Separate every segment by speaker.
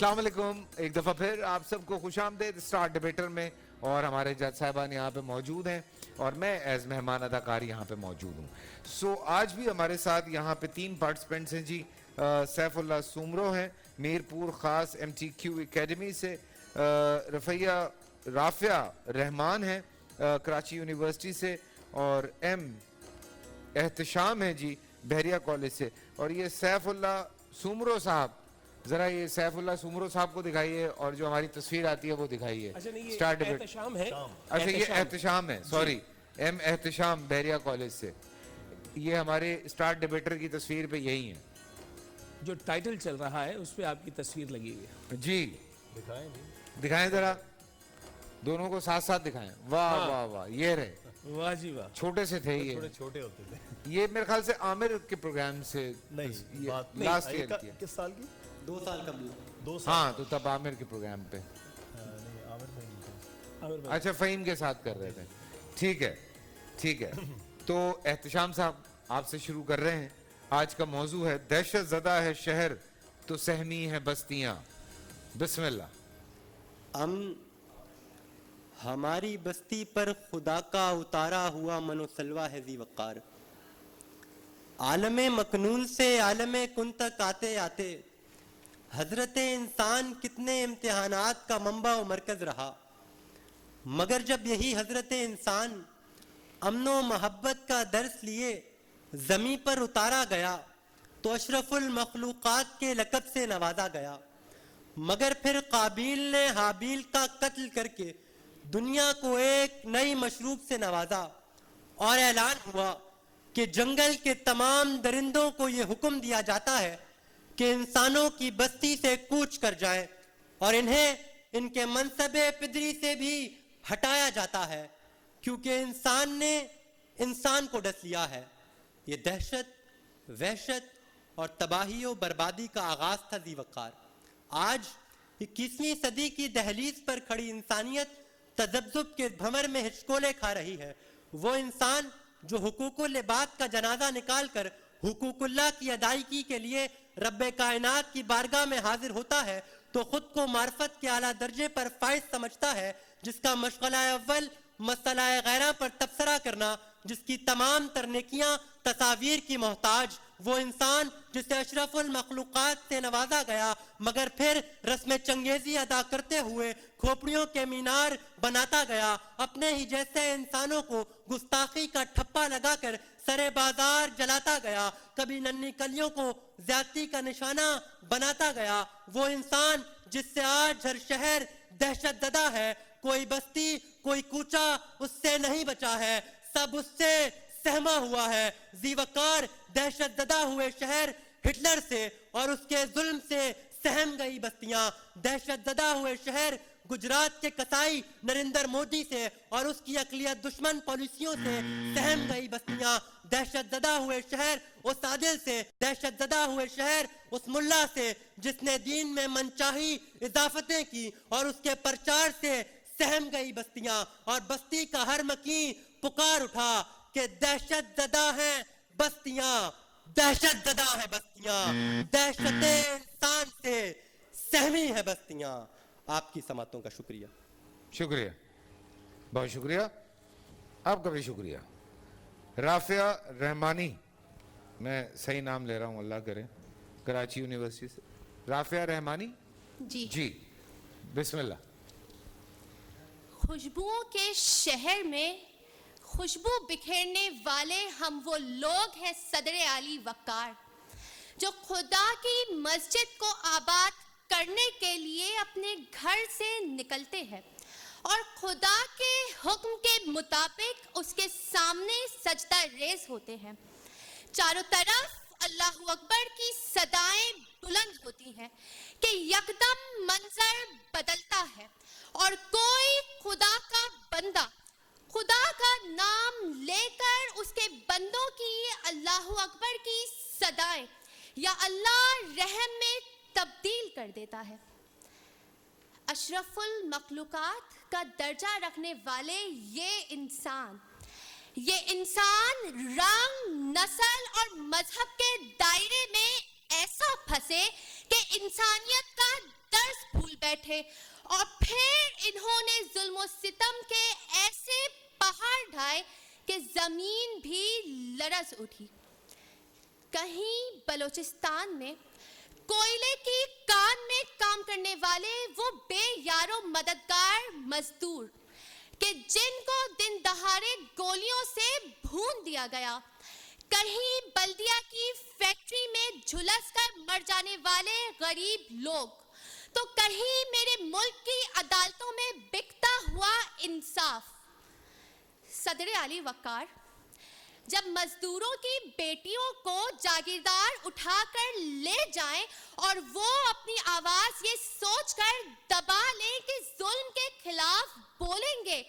Speaker 1: السلام علیکم، ایک دفعہ پھر آپ سب کو خوش آمدید اسٹار ڈیبیٹر میں، اور ہمارے جج صاحبان یہاں پہ موجود ہیں اور میں ایز مہمان اداکار یہاں پہ موجود ہوں. سو آج بھی ہمارے ساتھ یہاں پہ 3 پارٹیسپینٹس ہیں جی. سیف اللہ سومرو ہیں میر پور خاص MTQ اکیڈمی سے، رافعہ رحمان ہیں کراچی یونیورسٹی سے، اور احتشام ہے جی بحریہ کالج سے. اور یہ سیف اللہ سومرو صاحب، ذرا یہ سیف اللہ سومرو صاحب کو دکھائیے اور جو ہماری تصویر آتی ہے وہ دکھائیے.
Speaker 2: اچھا نہیں،
Speaker 1: اسٹار
Speaker 2: یہ
Speaker 1: ڈیبیٹ،
Speaker 2: احتشام ہے.
Speaker 1: اچھا یہ احتشام ہے، سوری احتشام بحریہ کالج سے. یہ ہمارے اسٹار ڈیبیٹر کی تصویر پہ یہی ہیں.
Speaker 2: جو ٹائٹل چل رہا ہے اس پہ آپ کی تصویر لگی ہوئی ہے
Speaker 1: جی دکھائیں ذرا، دونوں کو ساتھ ساتھ دکھائیں. واہ واہ واہ، یہ رہے.
Speaker 2: واہ جی واہ.
Speaker 1: چھوٹے سے تھے یہ،
Speaker 3: تھوڑے چھوٹے ہوتے تھے.
Speaker 1: یہ میرے خیال سے عامر کے پروگرام سے
Speaker 3: نہیں
Speaker 1: لاسٹ ایئر کیا.
Speaker 3: کس سال کی؟
Speaker 4: 2 سال قبل.
Speaker 3: 2 سال.
Speaker 1: ہاں تو تب عامر کے پروگرام پہ.
Speaker 3: نہیں عامر میں نہیں تھا.
Speaker 1: اچھا فہیم کے ساتھ کر رہے تھے. ٹھیک ہے ٹھیک ہے. تو احتشام صاحب آپ سے شروع کر رہے ہیں. آج کا موضوع ہے دہشت زدہ ہے شہر تو سہمی ہے بستیاں. بسم اللہ.
Speaker 4: ہماری بستی پر خدا کا اتارا ہوا منو سلوا ہے ذی وقار. عالم مکنون سے عالم کن تک آتے آتے حضرت انسان کتنے امتحانات کا منبع و مرکز رہا، مگر جب یہی حضرت انسان امن و محبت کا درس لیے زمیں پر اتارا گیا تو اشرف المخلوقات کے لقب سے نوازا گیا. مگر پھر قابیل نے حابیل کا قتل کر کے دنیا کو ایک نئی مشروب سے نوازا، اور اعلان ہوا کہ جنگل کے تمام درندوں کو یہ حکم دیا جاتا ہے کہ انسانوں کی بستی سے کوچ کر جائیں، اور انہیں ان کے منصب پدری سے بھی ہٹایا جاتا ہے کیونکہ انسان نے انسان کو ڈس لیا ہے. یہ دہشت، وحشت اور تباہی و بربادی کا آغاز تھا ذی وقار. آج 21ویں صدی کی دہلیز پر کھڑی انسانیت تذبذب کے بھمر میں ہچکولے کھا رہی ہے. وہ انسان جو حقوق العباد کا جنازہ نکال کر حقوق اللہ کی ادائیگی کے لیے رب کائنات کی بارگاہ میں حاضر ہوتا ہے تو خود کو معرفت کے اعلیٰ درجے پر فائز سمجھتا ہے، جس کا مشغلہ اول مسئلہ غیرہ پر تبصرہ کرنا، جس کی تمام تر نیکیاں تصاویر کی محتاج. وہ انسان جسے اشرف المخلوقات سے نوازا گیا مگر پھر رسم چنگیزی ادا کرتے ہوئے کھوپڑیوں کے مینار بناتا گیا، اپنے ہی جیسے انسانوں کو گستاخی کا ٹھپا لگا کر سرے بازار جلاتا گیا، کبھی ننھی کلیوں کو زیادتی کا نشانہ بناتا گیا. وہ انسان جس سے آج ہر شہر دہشت زدہ ہے، کوئی بستی کوئی کوچہ اس سے نہیں بچا ہے، سب اس سے سہما ہوا ہے. ذی وقار دہشت زدہ ہوئے شہر ہٹلر سے اور اس کے ظلم سے سہم گئی بستیاں. دہشت زدہ ہوئے شہر گجرات کے کسائی نریندر مودی سے اور اس کی اقلیت دشمن پالیسیوں سے سہم گئی بستیاں. دہشت زدہ ہوئے شہر اس عادل سے، دہشت زدہ ہوئے شہر اس ملا سے جس نے دین میں منچاہی اضافتیں کی اور اس کے پرچار سے سہم گئی بستیاں. اور بستی کا ہر مکین پکار اٹھا کہ دہشت زدہ ہیں بستیاں، دہشت زدہ ہے بستیاں، دہشت انسان سے سہمی ہے بستیاں. آپ کی سماعتوں کا شکریہ.
Speaker 1: شکریہ، بہت شکریہ. آپ کا بھی شکریہ. رافعہ رحمانی، میں صحیح نام لے رہا ہوں اللہ کرے، کراچی یونیورسٹی سے. رافعہ رحمانی جی بسم اللہ.
Speaker 5: خوشبوؤں کے شہر میں خوشبو بکھیرنے والے ہم وہ لوگ ہیں صدر علی وقار، جو خدا کی مسجد کو آباد کرنے کے لیے اپنے گھر سے نکلتے ہیں اور خدا کے حکم کے مطابق اس کے سامنے سجدہ ریز ہوتے ہیں. چاروں طرف اللہ اکبر کی صدائیں بلند ہوتی ہیں کہ یکدم منظر بدلتا ہے اور کوئی خدا کا بندہ خدا کا نام لے کر اس کے بندوں کی اللہ اکبر کی صدائیں یا اللہ رحم میں تبدیل کر دیتا ہے. اشرف المخلوقات کا درجہ رکھنے والے یہ انسان رنگ، نسل اور مذہب کے دائرے میں ایسا پھنسے کہ انسانیت کا दर्द भूल बैठे और फिर इन्होंने जुल्म सितम के ऐसे पहाड़ ढाए कि जमीन भी लरज उठी। कहीं बलूचिस्तान में कोयले की कान में काम करने वाले वो बेयारो मददगार मजदूर कि जिनको दिन दहाड़े गोलियों से भून दिया गया, कहीं बल्दिया की फैक्ट्री में झुलस कर मर जाने वाले गरीब लोग, तो कहीं मेरे मुल्क की अदालतों में बिकता हुआ इंसाफ। सदर आली वक़ार जब मजदूरों की बेटियों को जागीरदार उठाकर ले जाएं और वो अपनी आवाज ये सोचकर दबा लें कि जुल्म के खिलाफ बोलेंगे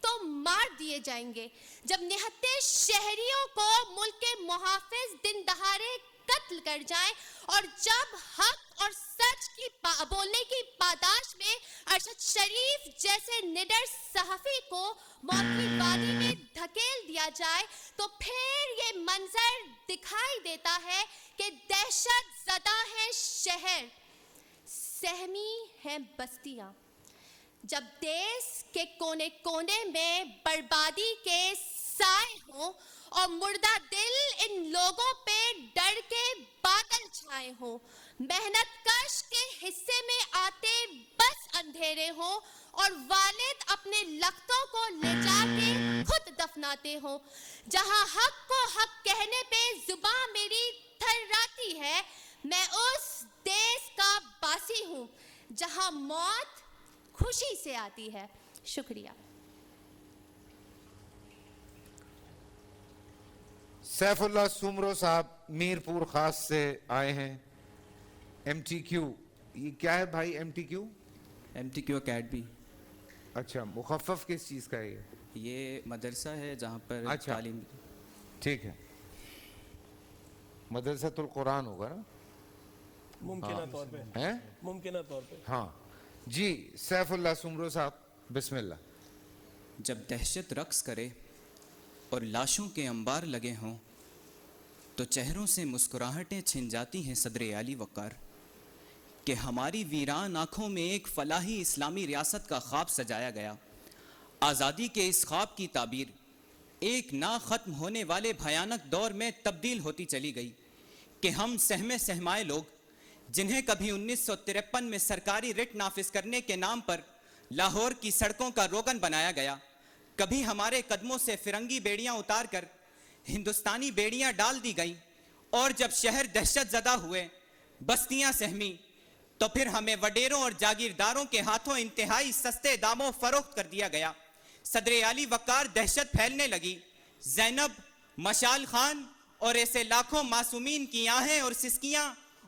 Speaker 5: तो मार दिए जाएंगे, जब निहत्ते शहरियों को मुल्क के मुहाफिज दिन दहाड़े कत्ल कर जाएं और जब हक और सच की बोलने की पादाश में अरशद शरीफ जैसे निडर सहाफी को मौत की वादी में धकेल दिया जाए, तो फिर ये मंजर दिखाई देता है कि दहशत ज़दा है शहर, सहमी है बस्तियां। जब देश के कोने कोने में बर्बादी के साए हों और मुर्दा दिल इन लोगों पे डर के बादल छाए हों, मेहनत कश के हिस्से में आते बस अंधेरे हों और वालिद अपने लख्तों को ले जाके खुद दफनाते हों, जहां हक को हक कहने पे जुबां मेरी थर्राती है, मैं उस देश का बासी हूँ जहां मौत खुशी से आती है। शुक्रिया।
Speaker 1: सैफुल्ला सुमरो साहब मीरपुर खास से आए हैं। MTQ, ये क्या है भाई MTQ?
Speaker 6: MTQ academy.
Speaker 1: अच्छा, मुखफ़फ़ किस चीज़ का है
Speaker 6: ये मदरसा है जहाँ पर
Speaker 1: अच्छा।
Speaker 6: तालीम।
Speaker 1: ठीक है, मदरसातुल कुरान होगा ना?
Speaker 3: मुमकिन तौर पे
Speaker 1: हैं?
Speaker 3: मुमकिन तौर पे
Speaker 1: हाँ जी। सैफुल्ला सुमरो साहब बिस्मिल्लाह।
Speaker 6: जब दहशत रक्स करे और लाशों के अंबार लगे हों तो चेहरों से मुस्कुराहटें छिन जाती हैं सदर आली वक़ार कि हमारी वीरान आँखों में एक फलाही इस्लामी रियासत का ख्वाब सजाया गया। आज़ादी के इस ख्वाब की ताबीर एक ना ख़त्म होने वाले भयानक दौर में तब्दील होती चली गई कि हम सहमे सहमाए लोग जिन्हें कभी 1953 में सरकारी रिट नाफिज करने के नाम पर लाहौर की सड़कों का रोगन बनाया गया, कभी हमारे कदमों से फिरंगी बेड़ियां उतार कर हिंदुस्तानी बेड़ियां डाल दी गईं और जब शहर दहशत ज़दा हुए, बस्तियां सहमी, तो फिर हमें वडेरों और जागीरदारों के हाथों इंतहाई सस्ते दामों फरोख्त कर दिया गया। सदर आली वक़ार दहशत फैलने लगी। ज़ैनब, मशाल खान और ऐसे लाखों मासूमीन की आहें और सिसकियां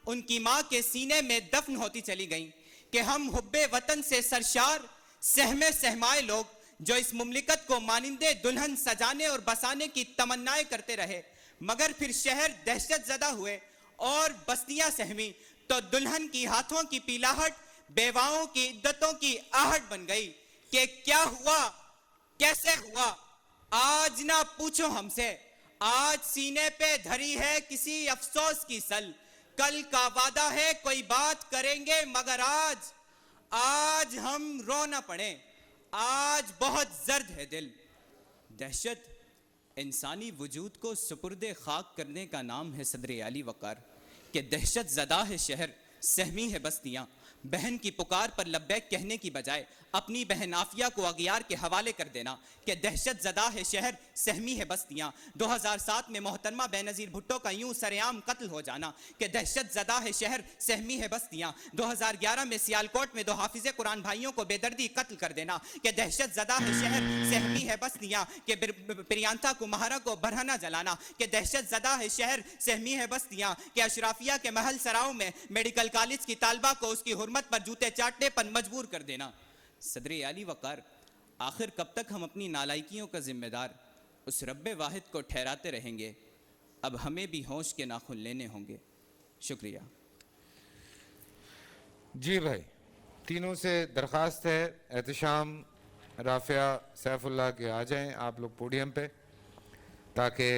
Speaker 6: उनकी माँ के सीने में दफन होती चली गईं कि हम हुब्बे वतन से सरशार सहमे सहमाए लोग जो इस मुमलिकत को मानिंदे दुल्हन सजाने और बसाने की तमन्नाएं करते रहे, मगर फिर शहर दहशत ज़दा हुए और बस्तियां सहमी तो दुल्हन की हाथों की पीलाहट बेवाओं की इद्दतों की आहट बन गई कि क्या हुआ, कैसे हुआ, आज ना पूछो हमसे। आज सीने पे धरी है किसी अफसोस की सल, कल का वादा है कोई बात करेंगे, मगर आज हम रो ना पड़े, आज बहुत जर्द है दिल। दहशत इंसानी वजूद को सुपुर्दे खाक करने का नाम है सदर आली वक़ार कि दहशत ज़दा है शहर, सहमी है बस्तियां। बहन की पुकार पर लब्बैक कहने की बजाय अपनी बहन आफिया को अगियार के हवाले कर देना कि दहशत ज़दा है शहर, सहमी है बस्तियां। 2007 में मोहतरमा बेनज़ीर भुट्टो का यूं सरेआम कत्ल हो जाना कि दहशत ज़दा है शहर, सहमी है बस्तियां। 2011 में सियालकोट में 2 हाफिज़े कुरान भाइयों को बेदर्दी कत्ल कर देना कि दहशत ज़दा है शहर, सहमी है बस्तियां। कि प्रियंका कुमारा को बरहना जलाना कि दहशत ज़दा है शहर, सहमी है बस्तियां। कि अशराफिया के महल सराओं में मेडिकल कॉलेज की तालबा को उसकी हुर्मत पर जूते चाटने पर मजबूर कर देना। सदर आली वक़ार, आखिर कब तक हम अपनी नालायकियों का जिम्मेदार उस रब्बे वाहिद को ठहराते रहेंगे? अब हमें भी होश के नाखून लेने होंगे। शुक्रिया।
Speaker 1: जी भाई, तीनों से दरख्वास्त है एहतशाम, राफिया, सैफुल्लाह के आ जाएं आप लोग पोडियम पे, ताकि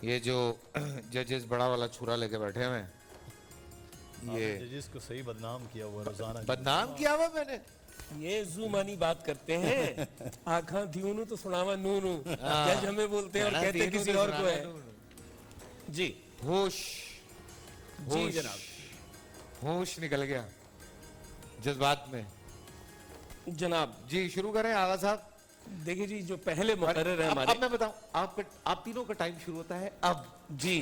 Speaker 1: ये जो जजेस बड़ा वाला छुरा लेके बैठे हुए हैं ये
Speaker 7: जजिस को सही बदनाम किया हुआ रोजाना
Speaker 1: बदनाम किया हुआ मैंने।
Speaker 3: ये जूमानी बात करते हैं। आखा दियोनु तो सुनावा नूनू, जज हमें बोलते हैं और कहते हैं किसी और को है। जी
Speaker 1: होश,
Speaker 3: जी
Speaker 1: होश,
Speaker 3: जनाब।
Speaker 1: होश निकल गया जज्बात में।
Speaker 3: जनाब
Speaker 1: जी शुरू करें आगा साहब।
Speaker 3: देखिए जी, जो पहले मुकर्रर है हमारे,
Speaker 1: अब मैं बताऊं, आप तीनों का टाइम शुरू होता है अब।
Speaker 3: जी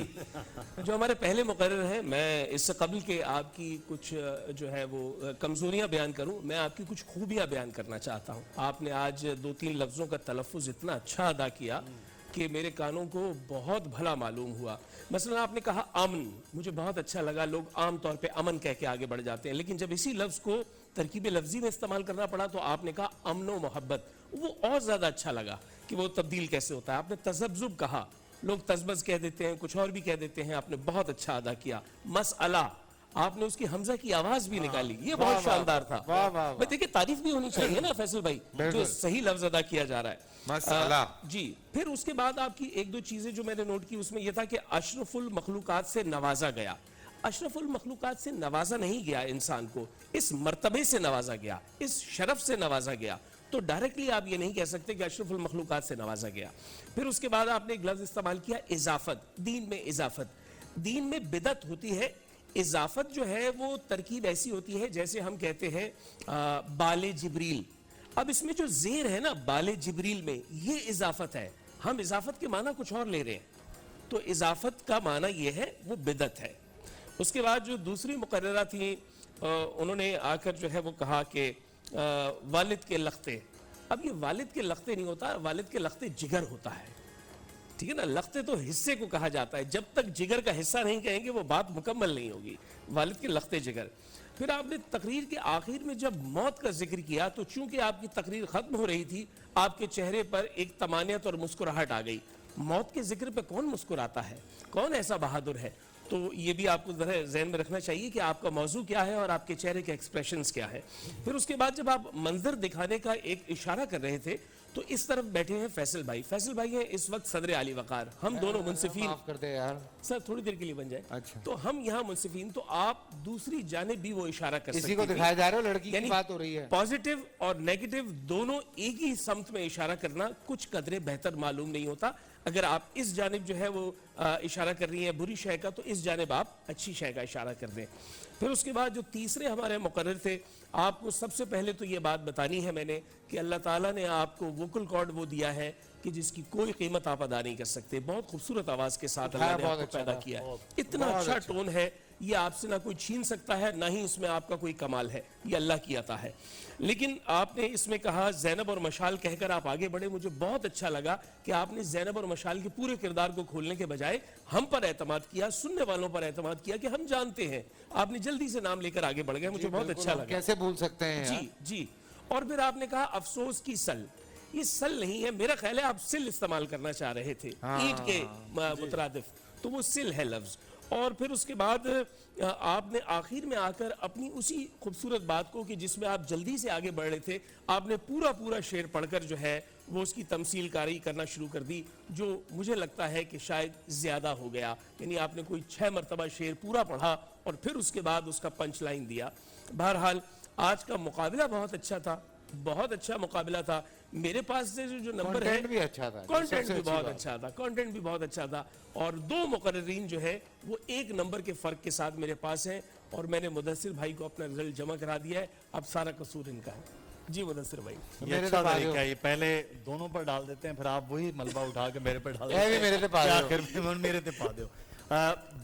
Speaker 3: जो हमारे पहले मुकर्रर हैं, मैं इससे कबल के आपकी कुछ जो है वो कमजोरियां बयान करूं, मैं आपकी कुछ खूबियां बयान करना चाहता हूं। आपने आज 2-3 लफ्जों का तलफ़ुज़ इतना अच्छा अदा किया कि मेरे कानों को बहुत भला मालूम हुआ। मसलन आपने कहा अमन, मुझे बहुत अच्छा लगा। लोग आम तौर पे अमन कह के आगे बढ़ जाते हैं, लेकिन जब इसी लफ्ज़ को तरकीब लफ्ज़ी में इस्तेमाल करना पड़ा तो आपने कहा अमन व मोहब्बत, वो और ज़्यादा अच्छा लगा कि वो तब्दील कैसे होता है। आपने तज़ब्ज़ुब कहा, लोग तज़बज़ कह देते हैं, कुछ और भी कह देते हैं, आपने बहुत अच्छा अदा किया। मसअला, आपने उसकी हमजा की आवाज भी निकाली, ये बहुत शानदार था।
Speaker 1: वाह वाह।
Speaker 3: मैं देखिए तारीफ भी होनी चाहिए ना फैसल भाई, जो सही लफ्ज अदा किया जा रहा है।
Speaker 1: मसअला।
Speaker 3: जी फिर उसके बाद आपकी 1-2 चीजें जो मैंने नोट की, उसमें यह था कि अशरफुल मखलूकात से नवाजा गया। अशरफुल मखलूकात से नवाजा नहीं गया इंसान को, इस मर्तबे से नवाजा गया, इस शरफ से नवाजा गया। तो डायरेक्टली आप ये नहीं कह सकते कि अशरफुल मखलूकात से नवाजा गया। फिर उसके बाद आपने एक लफ्ज इस्तेमाल किया इजाफत, दीन में इजाफत। दीन में बिदत होती है, इजाफत जो है वो तरकीब ऐसी होती है जैसे हम कहते हैं बाले जिब्रील। अब इसमें जो जेर है ना बाले जिब्रील में, ये इजाफत है। हम इजाफत के माना कुछ और ले रहे हैं, तो इजाफत का माना ये है वो बिदत है। उसके बाद जो दूसरी मुकर्ररा थी, उन्होंने आकर जो है वो कहा कि वालिद के लख्ते। अब ये वालिद के लख्ते नहीं होता, वालिद के लख्ते जिगर होता है, ठीक है ना। लख्ते तो हिस्से को कहा जाता है, जब तक जिगर का हिस्सा नहीं कहेंगे वो बात मुकम्मल नहीं होगी। वालिद के लख्ते जिगर। फिर आपने तकरीर के आखिर में जब मौत का जिक्र किया तो चूंकि आपकी तकरीर खत्म हो रही थी, आपके चेहरे पर एक तमानियत और मुस्कुराहट आ गई। मौत के जिक्र पे कौन मुस्कुराता है, कौन ऐसा बहादुर है? तो ये भी आपको ज़हन में रखना चाहिए कि आपका मौजू क्या है और आपके चेहरे के एक्सप्रेशंस क्या है। फिर उसके बाद जब आप मंजर दिखाने का एक इशारा कर रहे थे तो इस तरफ बैठे हैं फैसल भाई। फैसल भाई हैं इस वक्त सदर आली वकार, हम दोनों मुंसिफीन।
Speaker 1: माफ कर दे यार
Speaker 3: सर थोड़ी देर के लिए बन जाए।
Speaker 1: अच्छा।
Speaker 3: तो हम यहाँ मुंसिफीन, तो आप दूसरी जानिब भी वो इशारा कर सकते
Speaker 1: इसी को दिखाया जा रहा है, लड़की की
Speaker 3: यानी
Speaker 1: बात हो रही है।
Speaker 3: पॉजिटिव और नेगेटिव दोनों एक ही समत में इशारा करना कुछ कदरे बेहतर मालूम नहीं होता। अगर आप इस जानिब जो है वो इशारा कर रही हैं बुरी शय का, तो इस जानिब आप अच्छी शय का इशारा कर दें। फिर उसके बाद जो तीसरे हमारे मुकर्रर थे, आपको सबसे पहले तो ये बात बतानी है मैंने कि अल्लाह ताला ने आपको वोकल कॉर्ड वो दिया है कि जिसकी कोई कीमत आप अदा नहीं कर सकते। बहुत खूबसूरत आवाज के साथ अल्लाह ने
Speaker 1: बहुत
Speaker 3: आपको
Speaker 1: अच्छा
Speaker 3: पैदा
Speaker 1: था,
Speaker 3: किया है। इतना अच्छा टोन है, ये आपसे ना कोई छीन सकता है, ना ही इसमें आपका कोई कमाल है, ये अल्लाह की अता है। लेकिन आपने इसमें कहा ज़ैनब और मशाल कहकर आप आगे बढ़े। मुझे बहुत अच्छा लगा कि आपने ज़ैनब और मशाल के पूरे किरदार को खोलने के बजाय हम पर एतमाद किया, सुनने वालों पर एतमाद किया कि हम जानते हैं। आपने जल्दी से नाम लेकर आगे बढ़ गए, मुझे बहुत अच्छा लगा।
Speaker 1: कैसे भूल सकते हैं यार?
Speaker 3: जी जी। और फिर आपने कहा अफसोस की सल, ये सल नहीं है, मेरा ख्याल है आप सिल इस्तेमाल करना चाह रहे थे, ईंट के मुतरादिफ, तो वो सिल है लफ्ज। और फिर उसके बाद आपने आखिर में आकर अपनी उसी खूबसूरत बात को कि जिसमें आप जल्दी से आगे बढ़ रहे थे, आपने पूरा शेर पढ़कर जो है वो उसकी तमसील कारी करना शुरू कर दी, जो मुझे लगता है कि शायद ज़्यादा हो गया। यानी आपने कोई 6 मरतबा शेर पूरा पढ़ा और फिर उसके बाद उसका पंच लाइन दिया। बहरहाल आज का मुकाबला बहुत अच्छा था, बहुत अच्छा मुकाबला था। मेरे पास से जो नंबर है,
Speaker 1: कंटेंट भी अच्छा था,
Speaker 3: कंटेंट
Speaker 1: सबसे
Speaker 3: भी
Speaker 1: अच्छी
Speaker 3: बहुत
Speaker 1: बात।
Speaker 3: अच्छा था, कंटेंट भी बहुत अच्छा था। और 2 मुकर्ररीन जो है वो 1 नंबर के फर्क के साथ मेरे पास हैं और मैंने मुदस्सिर भाई को अपना रिजल्ट जमा करा दिया है। अब सारा कसूर इनका है। जी मुदस्सिर भाई।
Speaker 7: ये
Speaker 1: मेरे
Speaker 7: अच्छा
Speaker 1: तो पा
Speaker 7: तरीका है, ये पहले दोनों पर डाल देते हैं, फिर आप वही मलबा उठा के मेरे पर डाल
Speaker 1: ये भी मेरे पे पा दो।
Speaker 7: आखिर में मेरे पे पा दो।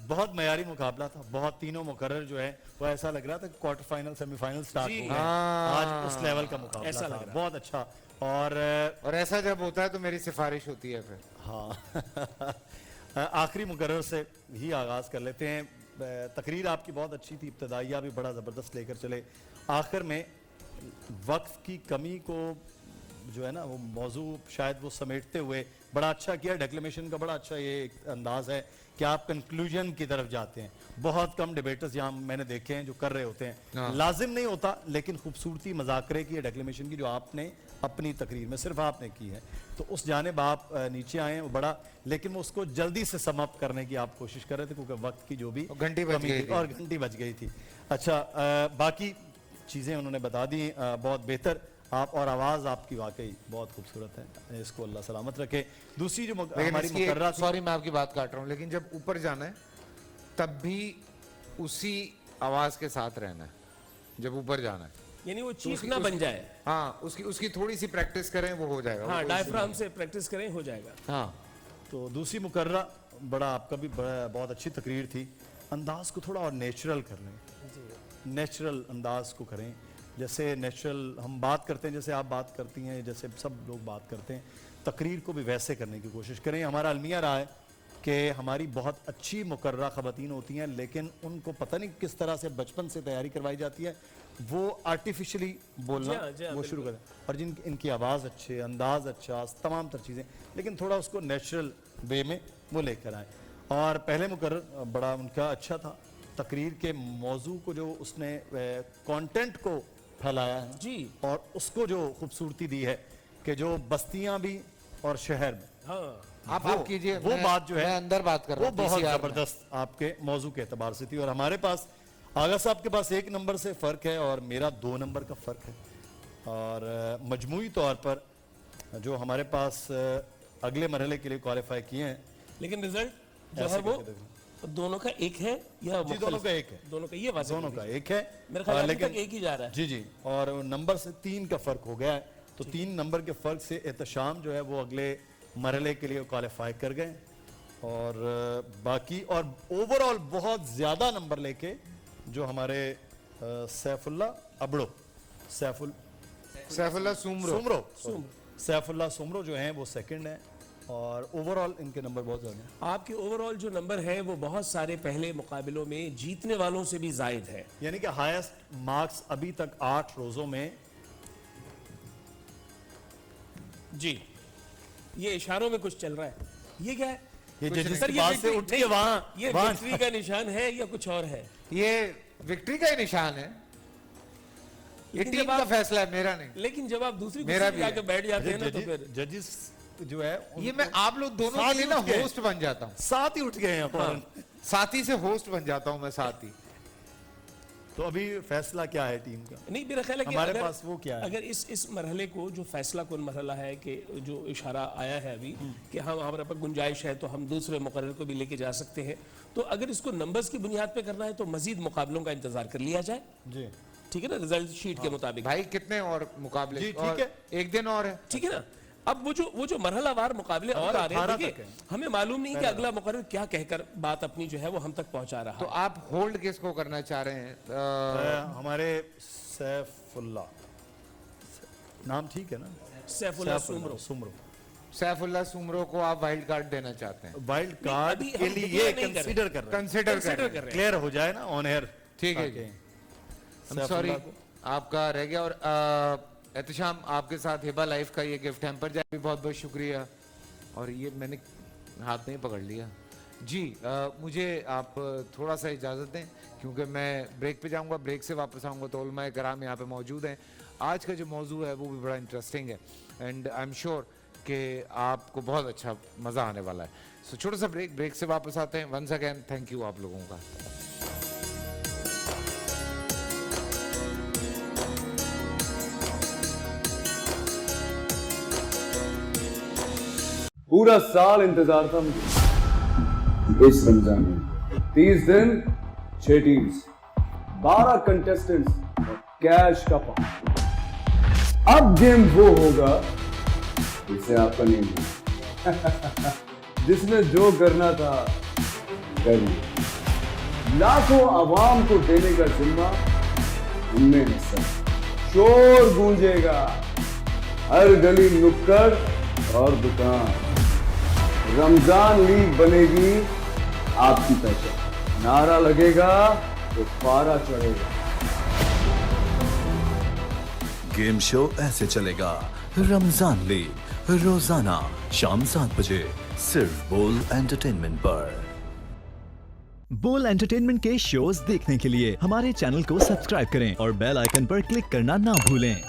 Speaker 7: बहुत मयारी मुकाबला था, बहुत तीनों मुकर्रर जो है वो ऐसा लग रहा था कि क्वार्टर फाइनल सेमीफाइनल स्टार्ट
Speaker 3: जी।
Speaker 7: हो गया। आज उस लेवल का मुकाबला
Speaker 3: ऐसा
Speaker 7: था,
Speaker 3: लग रहा।
Speaker 7: बहुत अच्छा। और
Speaker 1: ऐसा जब होता है तो मेरी सिफारिश होती है फिर।
Speaker 7: हाँ आखिरी मुकर्रर से ही आगाज कर लेते हैं। तकरीर आपकी बहुत अच्छी थी, इब्तदाइया भी बड़ा ज़बरदस्त लेकर चले। आखिर में वक्त की कमी को जो है ना वो मौजू शायद वो समेटते हुए बड़ा अच्छा किया। डेक्लेमेशन का बड़ा अच्छा ये एक अंदाज है कि आप कंक्लूजन की तरफ जाते हैं। बहुत कम डिबेटर्स यहाँ मैंने देखे हैं जो कर रहे होते हैं, लाजिम नहीं होता, लेकिन खूबसूरती मजाकरे की डेक्लेमेशन की जो आपने اپنی تقریر میں صرف آپ نے کی ہے. تو اس جانب آپ نیچے آئے ہیں, وہ بڑا, لیکن وہ اس کو جلدی سے سم اپ کرنے کی آپ کوشش کر رہے تھے کیونکہ وقت کی جو بھی
Speaker 1: گھنٹی بج گئی تھی.
Speaker 7: اور گھنٹی بج گئی تھی. اچھا, باقی چیزیں انہوں نے بتا دی, بہت بہتر. آپ اور آواز آپ کی واقعی بہت خوبصورت ہے, اس کو اللہ سلامت رکھے. دوسری جو ہماری مقررہ تھی,
Speaker 1: سوری میں آپ کی بات کاٹ رہا ہوں, لیکن جب اوپر جانا ہے تب بھی اسی آواز کے ساتھ رہنا ہے جب اوپر جانا ہے.
Speaker 3: یعنی وہ چیخ نہ بن جائے.
Speaker 1: ہاں, اس کی تھوڑی سی پریکٹس کریں, وہ ہو جائے گا.
Speaker 3: ہاں, ڈائفرام سے پریکٹس کریں, ہو جائے گا.
Speaker 1: ہاں.
Speaker 7: تو دوسری مقررہ بڑا, آپ کا بھی بہت اچھی تقریر تھی. انداز کو تھوڑا اور نیچرل کر لیں, نیچرل انداز کو کریں, جیسے نیچرل ہم بات کرتے ہیں, جیسے آپ بات کرتی ہیں, جیسے سب لوگ بات کرتے ہیں. تقریر کو بھی ویسے کرنے کی کوشش کریں. ہمارا المیہ رہا ہے کہ ہماری بہت اچھی مقررہ خواتین ہوتی ہیں, لیکن ان کو پتہ نہیں کس طرح سے بچپن سے تیاری کروائی جاتی ہے, وہ آرٹیفیشلی بولنا وہ شروع کر دیں. اور جن ان کی آواز اچھے, انداز اچھا, تمام تر چیزیں, لیکن تھوڑا اس کو نیچرل وے میں وہ لے کر آئیں. اور پہلے مقرر بڑا ان کا اچھا تھا. تقریر کے موضوع کو جو اس نے کانٹینٹ کو پھیلایا ہے
Speaker 3: جی,
Speaker 7: اور اس کو جو خوبصورتی دی ہے کہ جو بستیاں بھی اور شہر میں,
Speaker 3: ہاں,
Speaker 1: آپ کیجئے,
Speaker 7: وہ بات جو ہے
Speaker 1: میں اندر بات کر رہا
Speaker 7: وہ
Speaker 1: ہوں,
Speaker 7: بہت
Speaker 1: PCR میں.
Speaker 7: زبردست آپ کے موضوع کے اعتبار سے تھی. اور ہمارے پاس آغا صاحب کے پاس 1 نمبر سے فرق ہے اور میرا 2 نمبر کا فرق ہے. اور مجموعی طور پر جو ہمارے پاس اگلے مرحلے کے لیے کوالیفائی کیے ہیں,
Speaker 3: لیکن رزلٹ جو ہے وہ دونوں کا ایک ہے یا
Speaker 7: جی دونوں کا ایک ہے,
Speaker 3: دونوں کا, یہ واضح
Speaker 7: دونوں کا ایک ہے,
Speaker 3: میرے خیال میں تک ایک ہی جا رہا ہے.
Speaker 7: جی جی. اور نمبر سے 3 کا فرق ہو گیا ہے, تو 3 نمبر کے فرق سے احتشام جو ہے وہ اگلے مرحلے کے لیے کوالیفائی کر گئے. اور باقی اور اوور آل بہت زیادہ نمبر لے کے جو ہمارے سیف اللہ ابڑو, سیف
Speaker 1: اللہ
Speaker 7: سومرو جو ہیں وہ سیکنڈ ہیں. اور اوور آل ان کے نمبر بہت زیادہ ہیں.
Speaker 3: آپ کے اوور آل جو نمبر ہے وہ بہت سارے پہلے مقابلوں میں جیتنے والوں سے بھی زائد ہے.
Speaker 7: یعنی کہ ہائیسٹ مارکس ابھی تک 8 روزوں میں.
Speaker 3: جی, یہ اشاروں میں کچھ چل رہا ہے, یہ کیا ہے؟
Speaker 7: یہ ججز
Speaker 3: سر
Speaker 7: کی
Speaker 3: یہ
Speaker 7: بات سے اٹھ کے وہاں
Speaker 3: یہ وکٹری کا نشان ہے یا کچھ اور ہے؟
Speaker 1: یہ وکٹری کا ہی نشان ہے, یہ ٹیم کا فیصلہ ہے, میرا نہیں.
Speaker 3: لیکن جب آپ دوسری
Speaker 1: میرا
Speaker 3: کرسی پہ
Speaker 1: بھی
Speaker 3: جا
Speaker 1: ہے.
Speaker 3: کے بیٹھ جاتے ہیں نا تو پھر
Speaker 7: ججز جو ہے
Speaker 1: یہ میں آپ لوگ دونوں کے لیے نا ہوسٹ بن جاتا ہوں,
Speaker 7: ساتھ ہی اٹھ گئے ہیں فوراً.
Speaker 1: ساتھی سے ہوسٹ بن جاتا ہوں میں, ساتھی.
Speaker 7: تو ابھی فیصلہ کیا ہے ٹیم کا؟
Speaker 3: نہیں, میرا خیال ہے کہ
Speaker 7: ہمارے پاس وہ کیا ہے,
Speaker 3: اگر اس مرحلے کو جو فیصلہ کن مرحلہ ہے کہ جو اشارہ آیا ہے ابھی کہ ہمارے پاس گنجائش ہے تو ہم دوسرے مقرر کو بھی لے کے جا سکتے ہیں, تو اگر اس کو نمبرز کی بنیاد پہ کرنا ہے تو مزید مقابلوں کا انتظار کر لیا جائے.
Speaker 7: جی
Speaker 3: ٹھیک ہے نا, رزلٹ شیٹ کے مطابق.
Speaker 1: بھائی کتنے اور مقابلے؟
Speaker 7: جی ٹھیک ہے,
Speaker 1: 1 دن اور ہے.
Speaker 3: ٹھیک ہے نا. اب وہ جو مرحلہ وار مقابلے اور آ رہے ہیں, دیکھیں ہمیں معلوم نہیں کہ اگلا مقرر کیا کہہ کر بات اپنی جو ہے وہ ہم تک پہنچا رہا ہے.
Speaker 1: تو آپ ہولڈ کس کو کرنا چاہ رہے ہیں؟
Speaker 7: ہمارے سیف اللہ, نام ٹھیک ہے نا,
Speaker 3: سیف اللہ سومرو.
Speaker 1: سیف اللہ سومرو کو آپ وائلڈ کارڈ دینا چاہتے ہیں؟
Speaker 7: وائلڈ کارڈ کے لیے کنسیڈر کر رہے ہیں, کلیئر ہو جائے نا آن ایئر.
Speaker 1: ٹھیک ہے جی, سوری آپ کا رہ گیا. اور احتشام, آپ کے ساتھ ہبہ لائف کا یہ گفٹ ہیمپر جائے بھی بہت بہت شکریہ. اور یہ میں نے ہاتھ نہیں پکڑ لیا جی. مجھے آپ تھوڑا سا اجازت دیں کیونکہ میں بریک پہ جاؤں گا, بریک سے واپس آؤں گا تو علماء کرام یہاں پہ موجود ہیں. آج کا جو موضوع ہے وہ بھی بڑا انٹرسٹنگ ہے اینڈ آئی ایم شیور کہ آپ کو بہت اچھا مزہ آنے والا ہے. سو چھوٹا سا بریک سے واپس آتے ہیں. ونس اگین تھینک یو آپ لوگوں کا.
Speaker 8: پورا سال انتظار تھا مجھے اس رمضان میں. 30 دن 6 ٹیمز, 12 کنٹیسٹنٹس, کیش کا پاؤں. اب گیم وہ ہوگا جسے آپ کا نہیں ہے, جس میں جو کرنا تھا کر لیا. لاکھوں عوام کو دینے کا ذمہ ان میں حصہ. شور گونجے گا ہر گلی نکڑ اور دکان. رمضان لیگ بنے گی آپ کی پہچان. نعرہ لگے گا تو پارا چڑھے گا.
Speaker 9: گیم شو ایسے چلے گا. رمضان لیگ روزانہ شام 7 بجے صرف بول انٹرٹینمنٹ پر.
Speaker 10: بول انٹرٹینمنٹ کے شوز دیکھنے کے لیے ہمارے چینل کو سبسکرائب کریں اور بیل آئیکن پر کلک کرنا نہ بھولیں.